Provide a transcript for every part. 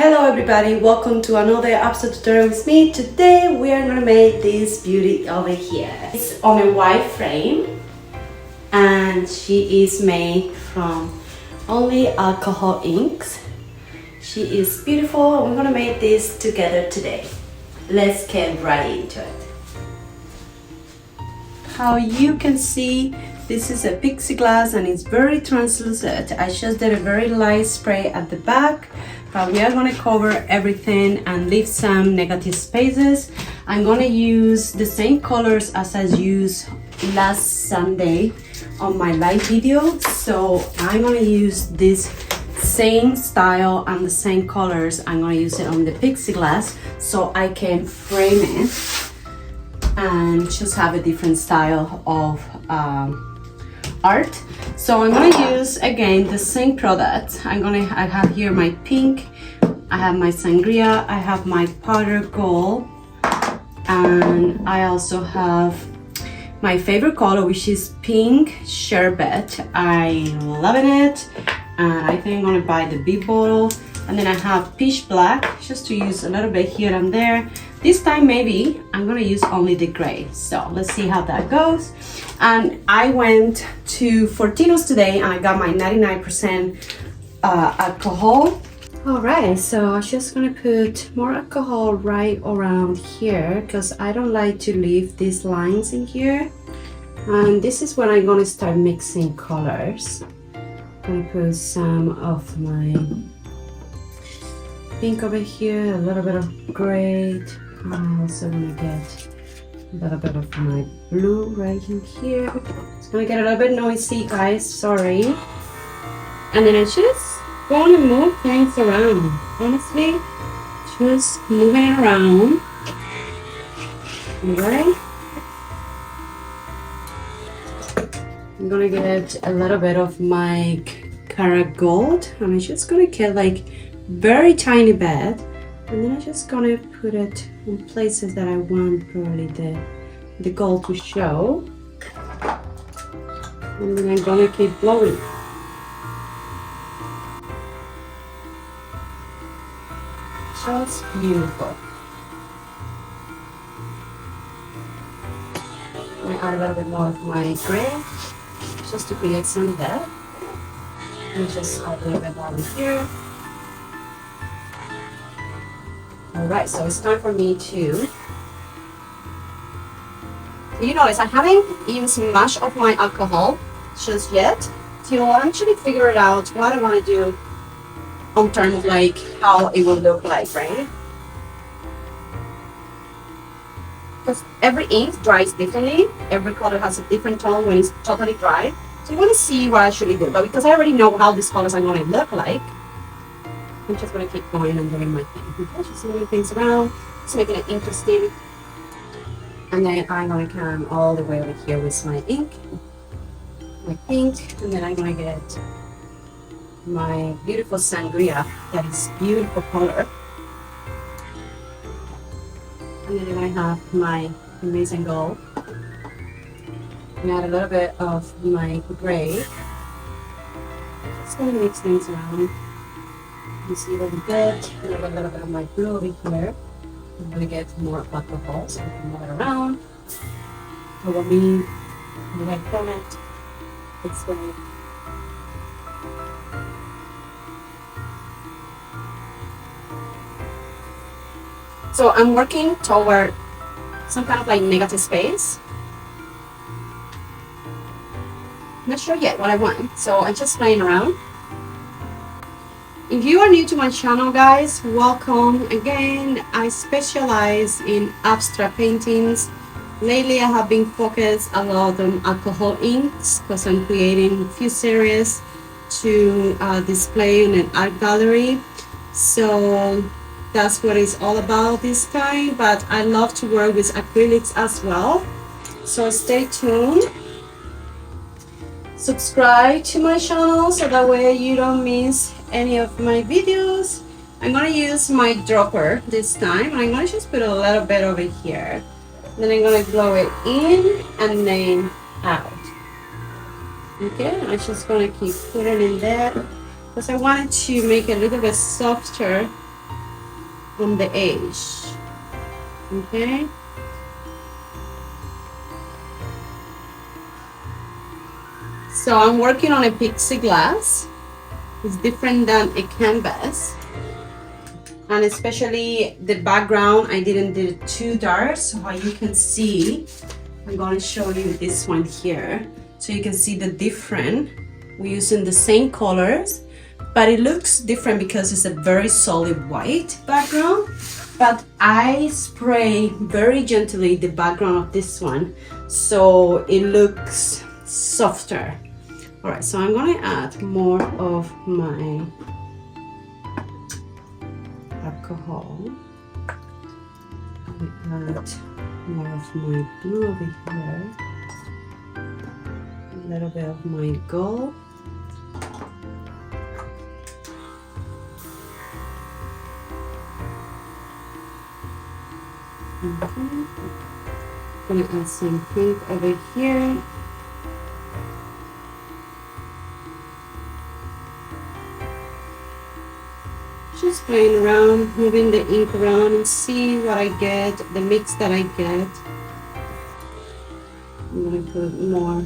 Hello everybody, welcome to another episode tutorial with me. Today we are going to make this beauty over here. It's on a white frame and she is made from only alcohol inks. She is beautiful. We're going to make this together today. Let's get right into it. How you can see, this is a plexiglass and it's very translucent. I just did a very light spray at the back, but we are going to cover everything and leave some negative spaces. I'm going to use the same colors as I used last Sunday on my live video. So I'm going to use this same style and the same colors. I'm going to use it on the plexiglass so I can frame it and just have a different style of art. So I'm gonna use again the same product. I have here my pink, I have my Sangria, I have my powder gold, and I also have my favorite color, which is pink sherbet. I loving it, and I think I'm gonna buy the big bottle. And then I have pitch black, just to use a little bit here and there. This time maybe I'm gonna use only the gray. So let's see how that goes. And I went to Fortino's today and I got my 99% alcohol. All right, so I'm just gonna put more alcohol right around here because I don't like to leave these lines in here. And this is when I'm gonna start mixing colors. I'm gonna put some of my pink over here, a little bit of gray. I'm also gonna get a little bit of my blue right in here. It's gonna get a little bit noisy, guys, sorry. And then I just want to move things around. Honestly, just moving it around. Alright. I'm gonna get a little bit of my Cara Gold, and I'm just gonna get like very tiny bit, and then I'm just gonna put it in places that I want probably the gold to show, and then I'm gonna keep blowing. Just beautiful. I add a little bit more of my gray just to create some depth, and just add a little bit more over here. Alright, so it's time for me to... You notice I haven't used much of my alcohol just yet till I actually figure it out what I want to do on terms of like how it will look like, right? Because every ink dries differently. Every color has a different tone when it's totally dry. So you want to see what I actually do. But because I already know how these colors are going to look like, I'm just going to keep going and doing my thing. Okay, just moving things around, just making it interesting. And then I'm going to come all the way over here with my ink, my pink, and then I'm going to get my beautiful Sangria, that is beautiful color. And then I'm going to have my amazing gold. And add a little bit of my gray. Just going to mix things around. You see what we get, and a little bit of my blue over here. I'm going to get more alcohol so we can move it around. Follow me, the right comment. It's going to... So I'm working toward some kind of like negative space. Not sure yet what I want, so I'm just playing around. If you are new to my channel, guys, welcome again. I specialize in abstract paintings. Lately I have been focused a lot on alcohol inks because I'm creating a few series to display in an art gallery. So that's what it's all about this time, but I love to work with acrylics as well. So stay tuned. Subscribe to my channel so that way you don't miss any of my videos. I'm gonna use my dropper this time. I'm gonna just put a little bit over here. Then I'm gonna blow it in and then out. Okay, I'm just gonna keep putting in there because I wanted to make it a little bit softer on the edge. Okay. So I'm working on a plexiglass. It's different than a canvas. And especially the background, I didn't do it too dark. So how you can see, I'm going to show you this one here. So you can see the different. We're using the same colors, but it looks different because it's a very solid white background. But I spray very gently the background of this one, so it looks softer. All right, so I'm gonna add more of my alcohol. I add more of my blue over here. A little bit of my gold. I'm gonna add some pink over here. Just playing around, moving the ink around and see what I get, the mix that I get. I'm gonna put more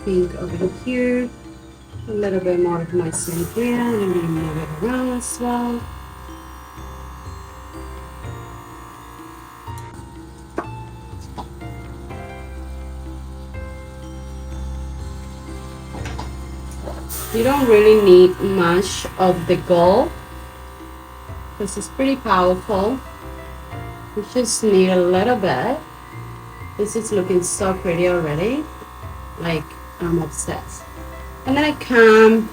pink over here, a little bit more of my sangria, and I'm gonna move it around as well. You don't really need much of the gold because it's pretty powerful. You just need a little bit. This is looking so pretty already. Like, I'm obsessed. And then I come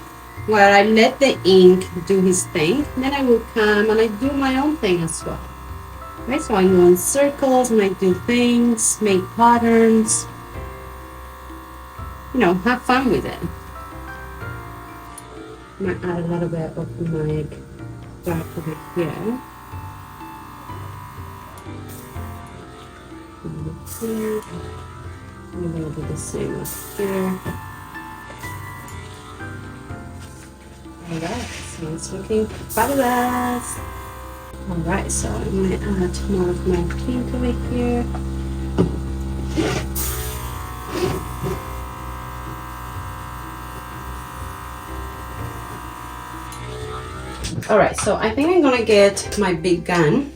where I let the ink do his thing. Then I will come and I do my own thing as well. Right, so I go in circles and I do things, make patterns. You know, have fun with it. I might add a little bit of my dark over here. A little bit the same up here. Alright, so it's looking fabulous. Alright, so I'm going to add more of my pink over here. Alright, so I think I'm going to get my big gun.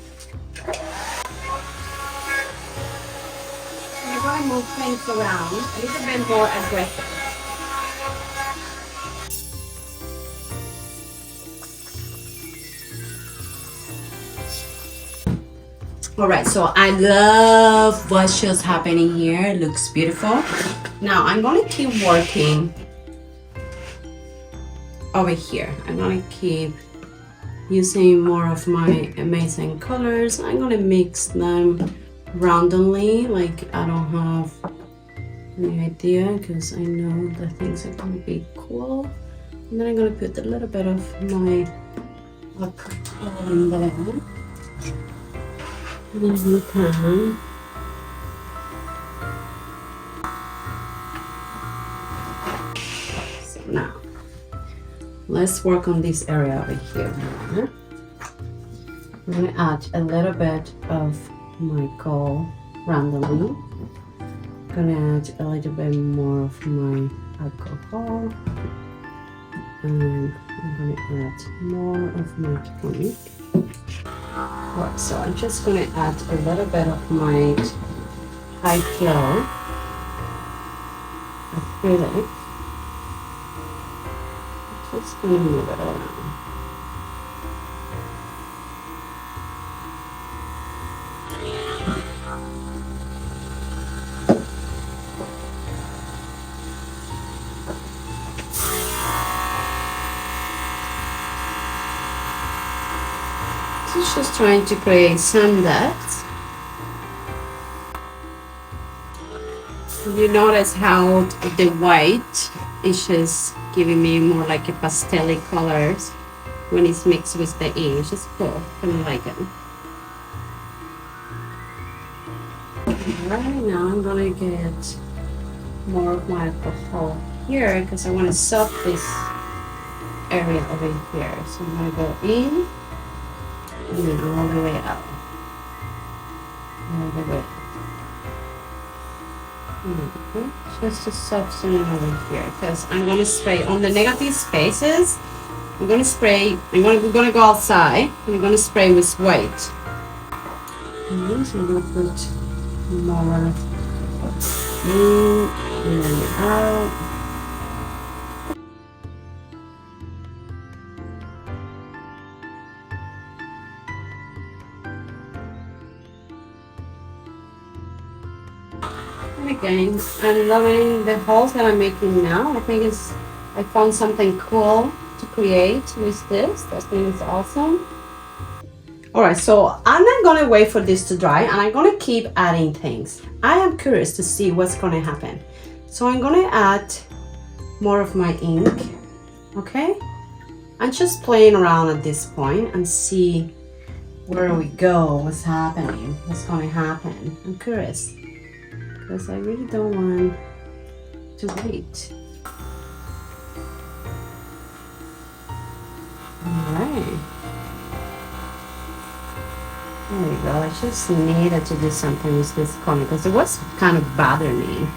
I'm going to move things around a little bit more aggressive. Alright, so I love what's just happening here. It looks beautiful. Now I'm going to keep working over here. I'm going to keep using more of my amazing colors. I'm going to mix them randomly, like I don't have any idea because I know that things are going to be cool. And then I'm going to put a little bit of my alcohol in there. And then you can so now let's work on this area over here more. I'm going to add a little bit of my gold randomly. I'm going to add a little bit more of my alcohol. And I'm going to add more of my tonic. Right, so I'm just going to add a little bit of my high flow acrylic. Just going to move it around. It's just trying to create some depth. You notice how the white is just giving me more like a pastel colors when it's mixed with the ink. It's just cool. I like it. Alright, now I'm gonna get more of my alcohol here because I want to soak this area over here. So I'm gonna go in. And all the way up. All the way up. Just to soften it over here, because I'm going to spray on the negative spaces. I'm going to spray, we're going to go outside, and I'm going to spray with white. So I'm going to put more in and out. And again, I'm loving the holes that I'm making now. I think I found something cool to create with this. I think it's awesome. All right, so I'm not gonna wait for this to dry, and I'm gonna keep adding things. I am curious to see what's gonna happen. So I'm gonna add more of my ink, okay? I'm just playing around at this point and see where we go, what's happening, what's gonna happen. I'm curious, because I really don't want to wait. All right. There we go. I just needed to do something with this corner because it was kind of bothering me.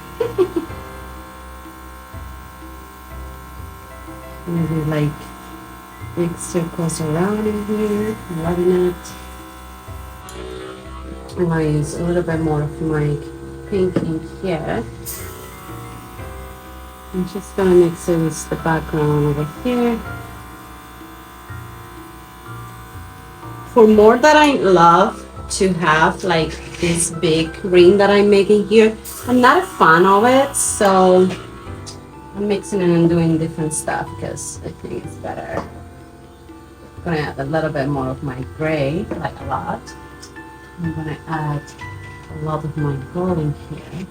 Maybe like big circles around in here. I'm loving it. And I use a little bit more of my pink in here. I'm just gonna mix it with the background over here. For more that I love to have like this big ring that I'm making here, I'm not a fan of it, so I'm mixing it and doing different stuff because I think it's better. I'm gonna add a little bit more of my gray, like a lot. I'm gonna add a lot of my gold in here.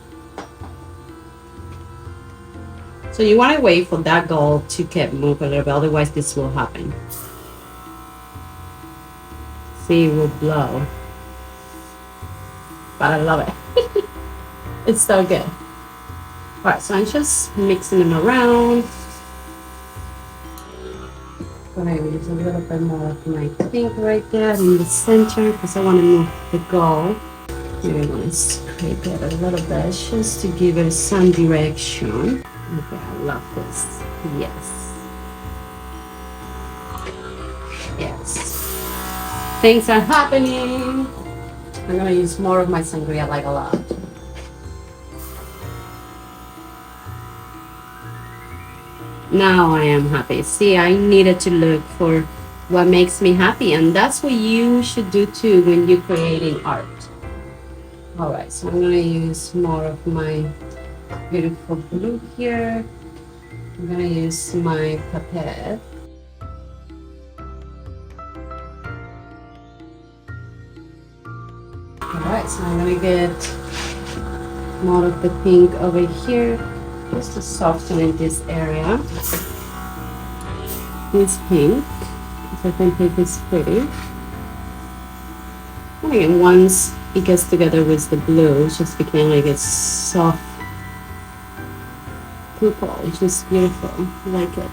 So you want to wait for that gold to get moved a little bit, otherwise this will happen. See, it will blow. But I love it. It's so good. Alright, so I'm just mixing them around. Gonna use a little bit more of my pink right there in the center because I want to move the gold. Maybe I'm gonna scrape it a little bit just to give it some direction. Okay, I love this. Yes. Yes. Things are happening. I'm gonna use more of my sangria, like a lot. Now I am happy. See, I needed to look for what makes me happy, and that's what you should do too when you're creating art. All right, so I'm gonna use more of my beautiful blue here. I'm gonna use my papel. Alright, so I'm gonna get more of the pink over here just to soften in this area. This pink, which I think is pretty. And again, once it gets together with the blue, it just became like a soft purple. It's just beautiful. I like it.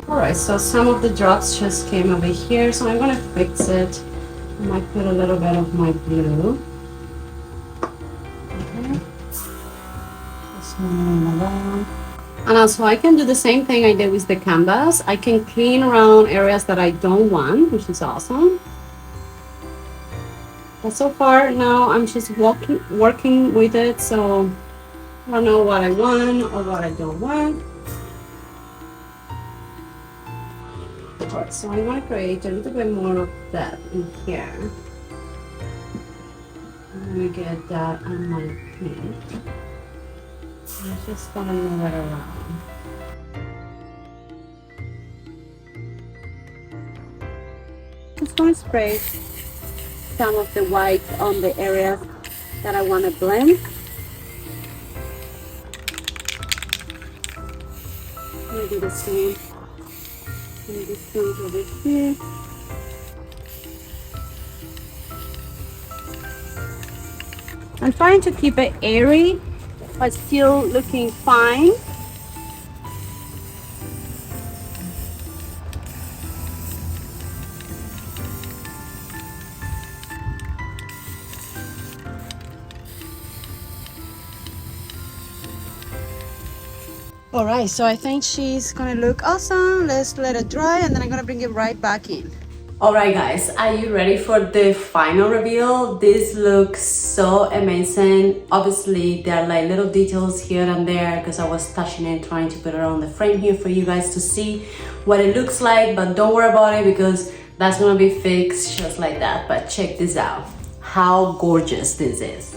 Alright, so some of the drops just came over here, so I'm going to fix it. I might put a little bit of my blue. Okay. Just moving around. And also I can do the same thing I did with the canvas. I can clean around areas that I don't want, which is awesome. But so far now I'm just working with it, so I don't know what I want or what I don't want. Alright, so I'm going to create a little bit more of that in here. I'm going to get that on my pink. I'm just going to move it around. Just going to spray some of the white on the areas that I want to blend. I'm going to do the same. And this goes over here. I'm trying to keep it airy, but still looking fine. All right, so I think she's gonna look awesome. Let's let it dry and then I'm gonna bring it right back in. All right, guys, are you ready for the final reveal? This looks so amazing. Obviously, there are like little details here and there because I was touching it, trying to put it on the frame here for you guys to see what it looks like, but don't worry about it because that's gonna be fixed just like that. But check this out, how gorgeous this is.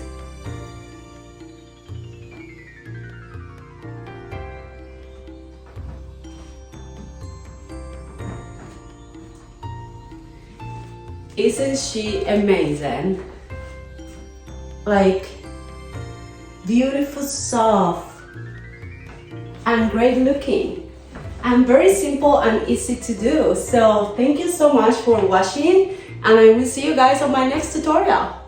Isn't she amazing? Like, beautiful, soft, and great looking, and very simple and easy to do. So thank you so much for watching, and I will see you guys on my next tutorial.